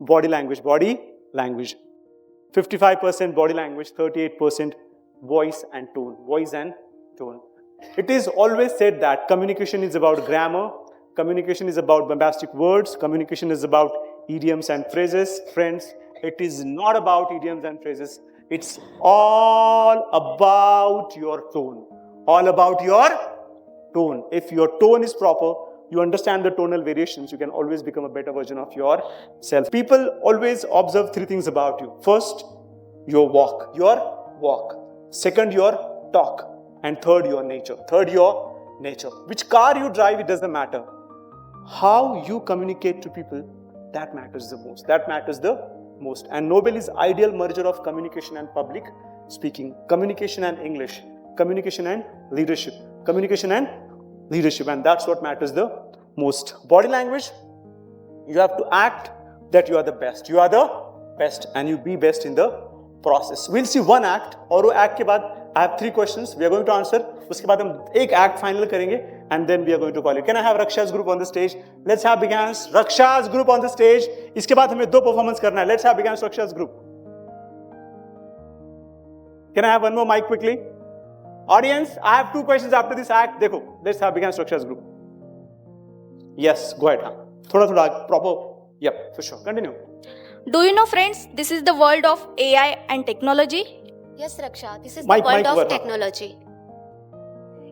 body language. 55% body language, 38% voice and tone. It is always said that communication is about grammar, communication is about bombastic words, communication is about idioms and phrases. Friends, it is not about idioms and phrases. It's all about your tone. All about your tone. If your tone is proper, you understand the tonal variations, you can always become a better version of yourself. People always observe three things about you. First, your walk. Second, your talk. And third, your nature. Which car you drive, it doesn't matter. How you communicate to people, that matters the most. And Nobel is ideal merger of communication and public speaking, communication and English, communication and leadership, and that's what matters the most. Body language, you have to act that you are the best. And you be best in the process. We'll see one act, और वो act के बाद I have three questions. We are going to answer. उसके बाद हम एक act final करेंगे, and then we are going to call it. Can I have Raksha's group on the stage? Let's have big hands. Raksha's group on the stage. इसके बाद हमें 2 performance करना है. Let's have big hands. Raksha's group. Can I have one more mic quickly? Audience, I have 2 questions after this act. देखो, let's have big hands. Raksha's group. Yes, go ahead. थोड़ा proper. Yep, for sure. Continue. Do you know, friends, this is the world of AI and technology? Yes, Raksha, this is Mike, the world Mike, of technology.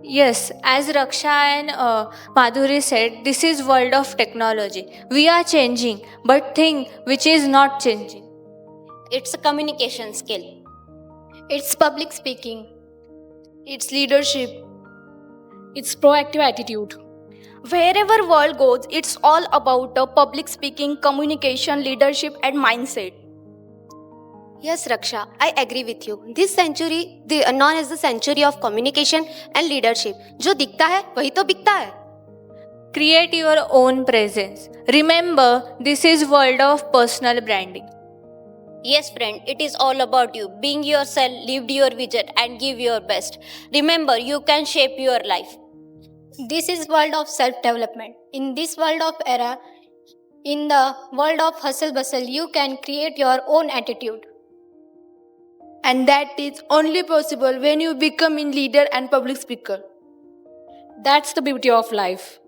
Yes, as Raksha and Madhuri said, this is world of technology. We are changing, but thing which is not changing. It's a communication skill. It's public speaking. It's leadership. It's proactive attitude. Wherever world goes, it's all about the public speaking, communication, leadership and mindset. Yes, Raksha, I agree with you. This century, known as the century of communication and leadership. जो दिखता है, वही तो बिकता है. Create your own presence. Remember, this is world of personal branding. Yes, friend, it is all about you. Being yourself, live your vision and give your best. Remember, you can shape your life. This is world of self-development. In this world of era, in the world of hustle bustle, you can create your own attitude. And that is only possible when you become a leader and public speaker. That's the beauty of life.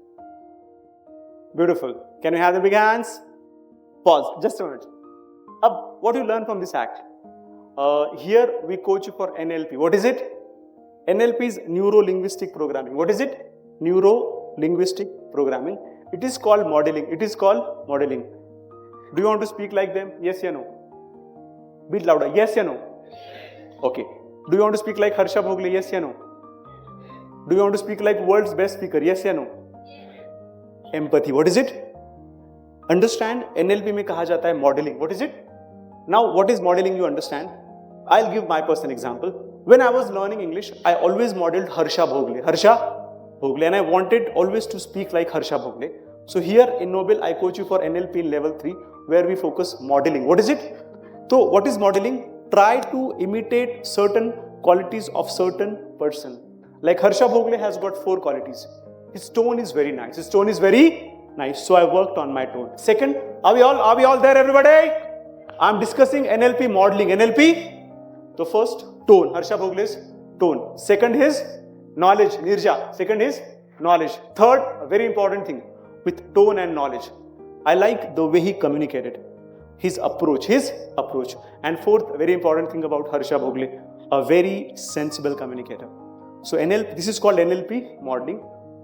Beautiful. Can we have the big hands? Pause. Just a minute. What do you learn from this act? Here we coach you for NLP. What is it? NLP is neuro-linguistic programming. What is it? Neuro-linguistic programming. It is called modeling. Do you want to speak like them? Yes or no? Bit louder. Yes or no? Okay. Do you want to speak like Harsha Bhogle? Yes or no? Do you want to speak like world's best speaker? Yes or no? Empathy. What is it? Understand, NLP में कहा जाता है modeling. What is it? Now, what is modeling? You understand? I'll give my personal example. When I was learning English, I always modeled Harsha Bhogle, and I wanted always to speak like Harsha Bhogle. So here in Nobel, I coach you for NLP in level 3, where we focus modeling. What is it? So, what is modeling? Try to imitate certain qualities of certain person. Like Harsha Bhogle has got 4 qualities. His tone is very nice. So I worked on my tone. Second, are we all there, everybody? I'm discussing NLP modeling. NLP. So first, tone. Harsha Bhogle's tone. Second is knowledge. Nirja. Second is knowledge. Third, a very important thing with tone and knowledge. I like the way he communicated. His approach. And fourth, very important thing about Harsha Bhogle, a very sensible communicator. So this is called NLP modeling.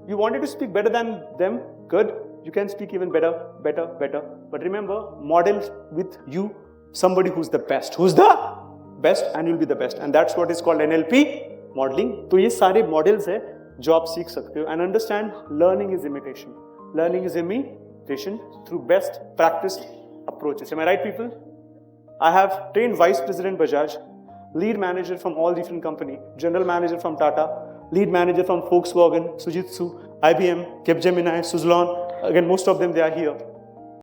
You wanted to speak better than them? Good. You can speak even better. But remember, model with you somebody who's the best. And you'll be the best. And that's what is called NLP modeling. So ये सारे models हैं जो आप सीख सकते हो. And understand, learning is imitation. Through best practiced approaches. Am I right, people? I have trained Vice President Bajaj, lead manager from all different companies, general manager from Tata, lead manager from Volkswagen, Fujitsu, IBM, Capgemini, Suzlon. Again, most of them, they are here.